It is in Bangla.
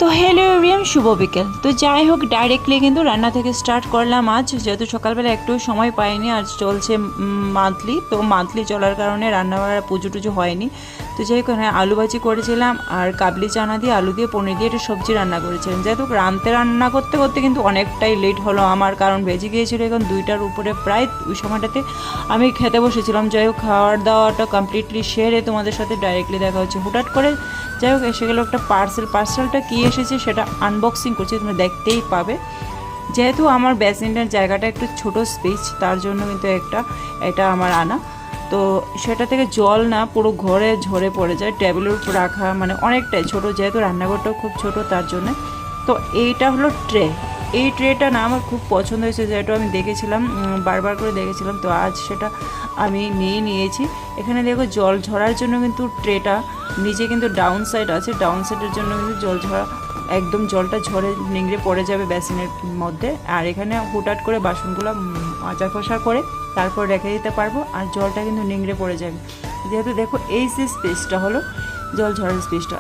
তো হ্যালো এভরিওয়ান, শুভ বিকেল। তো যাই হোক, ডাইরেক্টলি কিন্তু রান্না থেকে স্টার্ট করলাম আজ, যেহেতু সকালবেলা একটু সময় পাইনি। আজ চলছে মান্থলি, তো মান্থলি চলার কারণে রান্নাবাড়া পুজো টুজো হয়নি। তো যাই হোক, হ্যাঁ, আলু ভাজি করেছিলাম আর কাবলি চানা দিয়ে আলু দিয়ে পনির দিয়ে একটা সবজি রান্না করেছিলাম। যেহেতু রান্না করতে করতে কিন্তু অনেকটাই লেট হলো আমার, কারণ বেজে গিয়েছিল এখন 2টার উপরে প্রায়। ওই সময়টাতে আমি খেতে বসেছিলাম। যাই হোক, খাওয়ার দাওয়াটা কমপ্লিটলি সেরে তোমাদের সাথে ডাইরেক্টলি দেখা হচ্ছে হুটহাট করে। যাই হোক, এসে গেলো একটা পার্সেলটা কী এসেছে সেটা আনবক্সিং করছি, তোমরা দেখতেই পাবে। যেহেতু আমার বেসিনের জায়গাটা একটু ছোট স্পেস, তার জন্য কিন্তু এটা আমার আনা। তো সেটা থেকে জল না পুরো ঘরে ঝরে পড়ে যায়, টেবিলের উপর রাখা মানে অনেকটাই ছোট, যেহেতু রান্নাঘরটাও খুব ছোট তার জন্য। তো এইটা হলো ট্রে। এই ট্রেটা না আমার খুব পছন্দ হয়েছে, যেটা আমি দেখেছিলাম, বারবার করে দেখেছিলাম। তো আজ সেটা আমি নিয়েছি। এখানে দেখো, জল ঝরার জন্য কিন্তু ট্রেটা নিচে কিন্তু ডাউন সাইড আছে, ডাউন সাইডের জন্য কিন্তু জল ঝরা একদম জলটা ঝরে নিংড়ে পড়ে যাবে বেসিনের মধ্যে। আর এখানে হুটহাট করে বাসনগুলো মাজা খসা করে তারপর রেখে দিতে পারবো, আর জলটা কিন্তু নিংড়ে পড়ে যাবে। যেহেতু দেখো, এই যে স্পেসটা হলো জল ঝরার স্পেসটা,